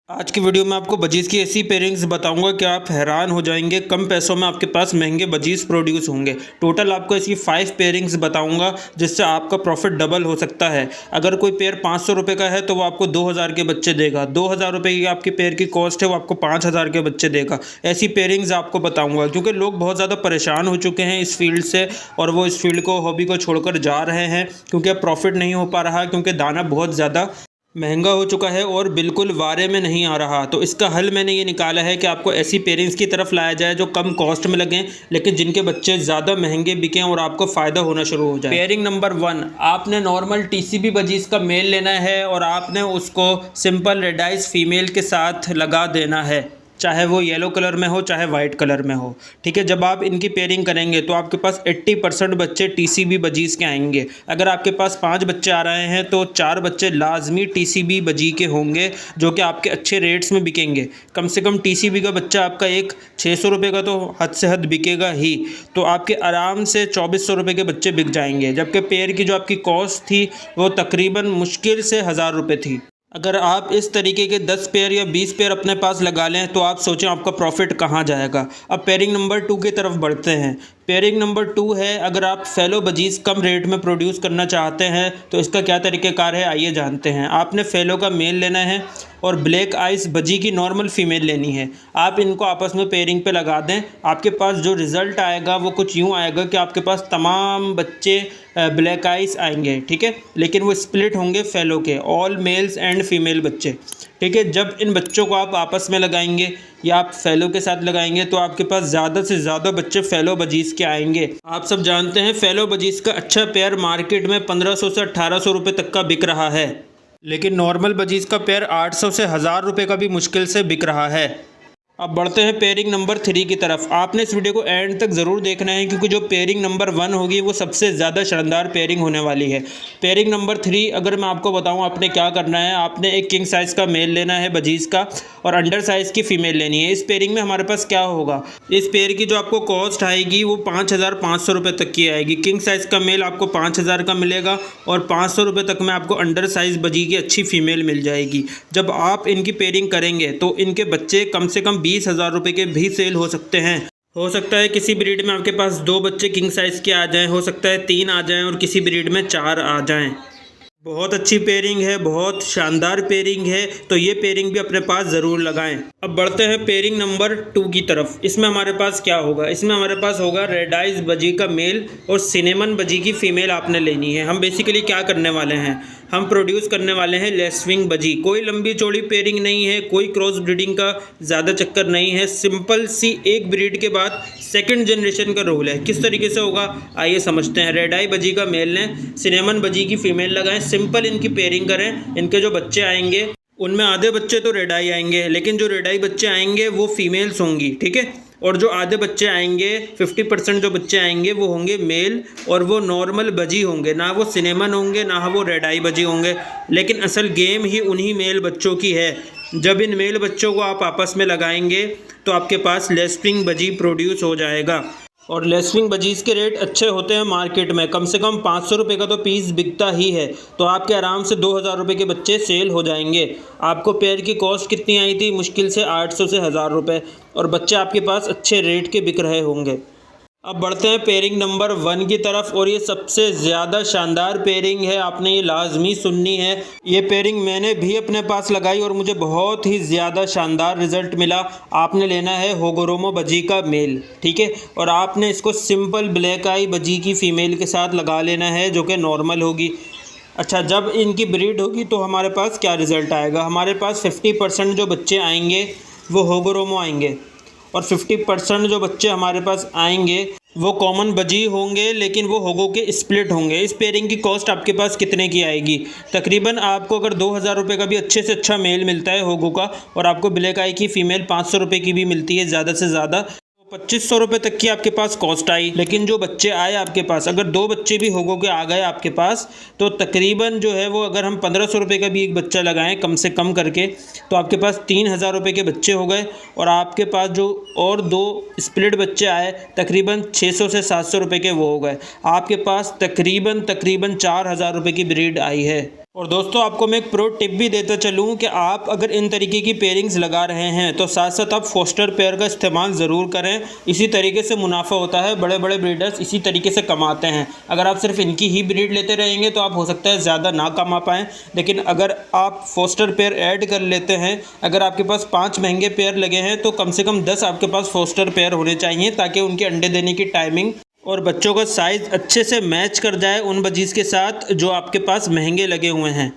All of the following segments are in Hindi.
आज की वीडियो में आपको बजीज़ की ऐसी पेयरिंग्स बताऊंगा कि आप हैरान हो जाएंगे। कम पैसों में आपके पास महंगे बजीज़ प्रोड्यूस होंगे। टोटल आपको इसकी 5 पेयरिंग्स बताऊंगा जिससे आपका प्रॉफिट डबल हो सकता है। अगर कोई पेयर 500 रुपये का है तो वो आपको 2000 के बच्चे देगा। 2000 रुपये की आपकी पेयर की कॉस्ट है, वो आपको 5000 के बच्चे देगा। ऐसी पेयरिंग्स आपको बताऊँगा क्योंकि लोग बहुत ज़्यादा परेशान हो चुके हैं इस फील्ड से और वो इस फील्ड को, हॉबी को छोड़कर जा रहे हैं क्योंकि अब प्रॉफिट नहीं हो पा रहा, क्योंकि दाना बहुत ज़्यादा महंगा हो चुका है और बिल्कुल वारे में नहीं आ रहा। तो इसका हल मैंने ये निकाला है कि आपको ऐसी पेयरिंग्स की तरफ लाया जाए जो कम कॉस्ट में लगें लेकिन जिनके बच्चे ज़्यादा महंगे बिकें और आपको फ़ायदा होना शुरू हो जाए। पेयरिंग नंबर 1, आपने नॉर्मल टीसीबी बजीज़ का मेल लेना है और आपने उसको सिंपल रेड आइज फीमेल के साथ लगा देना है, चाहे वो येलो कलर में हो चाहे वाइट कलर में हो। ठीक है, जब आप इनकी पेयरिंग करेंगे तो आपके पास 80% बच्चे टीसीबी बजीज़ के आएंगे। अगर आपके पास 5 बच्चे आ रहे हैं तो 4 बच्चे लाजमी टीसीबी बजी के होंगे जो कि आपके अच्छे रेट्स में बिकेंगे। कम से कम टीसीबी का बच्चा आपका एक 600 रुपये का तो हद से हद बिकेगा ही। तो आपके आराम से 2400 रुपये के बच्चे बिक जाएंगे, जबकि पेयर की जो आपकी कॉस्ट थी वो तकरीबन मुश्किल से 1000 रुपये थी। अगर आप इस तरीके के 10 पेयर या 20 पेयर अपने पास लगा लें तो आप सोचें आपका प्रॉफिट कहाँ जाएगा। अब पेयरिंग नंबर 2 की तरफ बढ़ते हैं। पेयरिंग नंबर 2 है, अगर आप फेलो बजीज़ कम रेट में प्रोड्यूस करना चाहते हैं तो इसका क्या तरीक़ेकार है आइए जानते हैं। आपने फेलो का मेल लेना है और ब्लैक आइस बजी की नॉर्मल फ़ीमेल लेनी है। आप इनको आपस में पेयरिंग पे लगा दें, आपके पास जो रिज़ल्ट आएगा वो कुछ यूँ आएगा कि आपके पास तमाम बच्चे ब्लैक आइस आएंगे। ठीक है, लेकिन वो स्प्लिट होंगे फेलो के, ऑल मेल्स एंड फीमेल बच्चे। ठीक है, जब इन बच्चों को आप आपस में लगाएंगे या आप फेलो के साथ लगाएंगे तो आपके पास ज़्यादा से ज़्यादा बच्चे फेलो बजीज़ के आएंगे। आप सब जानते हैं फेलो बजीज़ का अच्छा पेयर मार्केट में 1500 से 1800 रुपये तक का बिक रहा है, लेकिन नॉर्मल बजीज़ का पेयर 800 से 1000 रुपये का भी मुश्किल से बिक रहा है। अब बढ़ते हैं पेयरिंग नंबर 3 की तरफ। आपने इस वीडियो को एंड तक ज़रूर देखना है क्योंकि जो पेयरिंग नंबर 1 होगी वो सबसे ज़्यादा शानदार पेयरिंग होने वाली है। पेयरिंग नंबर 3 अगर मैं आपको बताऊं आपने क्या करना है, आपने एक किंग साइज़ का मेल लेना है बजीज़ का और अंडर साइज़ की फ़ीमेल लेनी है। इस पेयरिंग में हमारे पास क्या होगा, इस पेयर की जो आपको कॉस्ट आएगी वो 5500 रुपये तक की आएगी। किंग साइज़ का मेल आपको 5000 का मिलेगा और 500 रुपये तक में आपको अंडर साइज़ बजी की अच्छी फ़ीमेल मिल जाएगी। जब आप इनकी पेयरिंग करेंगे तो इनके बच्चे कम से कम 20,000 रुपये के भी सेल हो सकते हैं। हो सकता है किसी ब्रीड में आपके पास 2 बच्चे किंग साइज़ के आ जाएं, हो सकता है 3 आ जाएं और किसी ब्रीड में 4 आ जाएं। बहुत अच्छी पेयरिंग है, बहुत शानदार पेयरिंग है, तो ये पेयरिंग भी अपने पास ज़रूर लगाएं। अब बढ़ते हैं पेयरिंग नंबर 2 की तरफ। इसमें हमारे पास क्या होगा, इसमें हमारे पास होगा रेड आइज बजी का मेल और सिनेमन बजी की फ़ीमेल आपने लेनी है। हम बेसिकली क्या करने वाले हैं, हम प्रोड्यूस करने वाले हैं लेसविंग बजी। कोई लंबी चौड़ी पेयरिंग नहीं है, कोई क्रॉस ब्रीडिंग का ज़्यादा चक्कर नहीं है, सिंपल सी एक ब्रीड के बाद सेकंड जनरेशन का रोल है। किस तरीके से होगा आइए समझते हैं। रेड आई बजी का मेल लें, सिनेमन बजी की फ़ीमेल लगाएं, सिंपल इनकी पेयरिंग करें। इनके जो बच्चे आएंगे उनमें आधे बच्चे तो रेड आई आएंगे, लेकिन जो रेड आई बच्चे आएंगे वो फीमेल्स होंगी। ठीक है, और जो आधे बच्चे आएंगे 50% जो बच्चे आएंगे वो होंगे मेल और वो नॉर्मल बजी होंगे, ना वो सिनेमन होंगे ना वो रेड आई बजी होंगे। लेकिन असल गेम ही उन्हीं मेल बच्चों की है। जब इन मेल बच्चों को आप आपस में लगाएंगे तो आपके पास लेस्पिंग बजी प्रोड्यूस हो जाएगा। और लेसविंग बजीज़ के रेट अच्छे होते हैं मार्केट में, कम से कम 500 रुपये का तो पीस बिकता ही है। तो आपके आराम से 2000 रुपये के बच्चे सेल हो जाएंगे। आपको पेयर की कॉस्ट कितनी आई थी, मुश्किल से 800 से 1000 रुपये, और बच्चे आपके पास अच्छे रेट के बिक रहे होंगे। अब बढ़ते हैं पेयरिंग नंबर 1 की तरफ और ये सबसे ज़्यादा शानदार पेयरिंग है, आपने ये लाजमी सुननी है। ये पेयरिंग मैंने भी अपने पास लगाई और मुझे बहुत ही ज़्यादा शानदार रिज़ल्ट मिला। आपने लेना है होगोरोमो बजी का मेल, ठीक है, और आपने इसको सिंपल ब्लैक आई बजी की फ़ीमेल के साथ लगा लेना है जो कि नॉर्मल होगी। अच्छा, जब इनकी ब्रीड होगी तो हमारे पास क्या रिज़ल्ट आएगा, हमारे पास 50% जो बच्चे आएंगे वो होगोरोमो आएंगे और 50% जो बच्चे हमारे पास आएंगे वो कॉमन बजी होंगे, लेकिन वो होगो के स्प्लिट होंगे। इस पेयरिंग की कॉस्ट आपके पास कितने की आएगी, तकरीबन आपको अगर 2000 रुपये का भी अच्छे से अच्छा मेल मिलता है होगो का और आपको ब्लैक आई की फ़ीमेल 500 रुपये की भी मिलती है ज़्यादा से ज़्यादा, 2500 रुपये तक की आपके पास कॉस्ट आई। लेकिन जो बच्चे आए आपके पास, अगर 2 बच्चे भी होगो के आ गए आपके पास तो तकरीबन जो है वो अगर हम 1500 रुपये का भी एक बच्चा लगाएं कम से कम करके तो आपके पास 3000 रुपये के बच्चे हो गए और आपके पास जो और 2 स्प्लिट बच्चे आए तकरीबन 600 से 700 रुपये के वो हो गए। आपके पास तकरीबन 4000 रुपये की ब्रीड आई है। और दोस्तों आपको मैं एक प्रो टिप भी देता चलूँ कि आप अगर इन तरीके की पेयरिंग्स लगा रहे हैं तो साथ साथ आप फोस्टर पेयर का इस्तेमाल ज़रूर करें। इसी तरीके से मुनाफा होता है, बड़े बड़े ब्रीडर्स इसी तरीके से कमाते हैं। अगर आप सिर्फ इनकी ही ब्रीड लेते रहेंगे तो आप हो सकता है ज़्यादा ना कमा पाएँ, लेकिन अगर आप फोस्टर पेयर ऐड कर लेते हैं, अगर आपके पास 5 महंगे पेयर लगे हैं तो कम से कम 10 आपके पास फोस्टर पेयर होने चाहिए, ताकि उनके अंडे देने की टाइमिंग और बच्चों का साइज़ अच्छे से मैच कर जाए उन बजीज़ के साथ जो आपके पास महंगे लगे हुए हैं।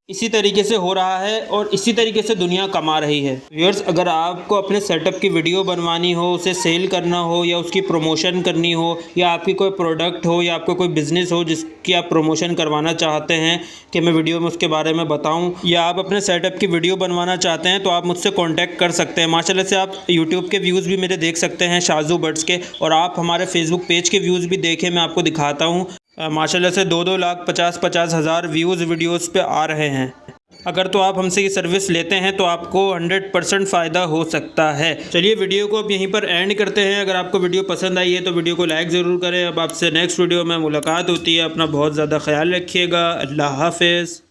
इसी तरीके से हो रहा है और इसी तरीके से दुनिया कमा रही है। व्यूअर्स, अगर आपको अपने सेटअप की वीडियो बनवानी हो, उसे सेल करना हो या उसकी प्रमोशन करनी हो, या आपकी कोई प्रोडक्ट हो या आपका कोई बिज़नेस हो जिसकी आप प्रमोशन करवाना चाहते हैं कि मैं वीडियो में उसके बारे में बताऊं, या आप अपने सेटअप की वीडियो बनवाना चाहते हैं तो आप मुझसे कॉन्टैक्ट कर सकते हैं। माशाल्लाह से आप यूट्यूब के व्यूज़ भी मेरे देख सकते हैं, शाजू बर्ड्स के, और आप हमारे फेसबुक पेज के व्यूज़ भी देखें, मैं आपको दिखाता हूँ। माशाल्लाह से 2-2 लाख 50-50 हज़ार व्यूज़ वीडियोस पे आ रहे हैं। अगर तो आप हमसे ये सर्विस लेते हैं तो आपको 100% फ़ायदा हो सकता है। चलिए वीडियो को अब यहीं पर एंड करते हैं। अगर आपको वीडियो पसंद आई है तो वीडियो को लाइक ज़रूर करें। अब आपसे नेक्स्ट वीडियो में मुलाकात होती है। अपना बहुत ज़्यादा ख्याल रखिएगा। अल्लाह हाफ़िज़।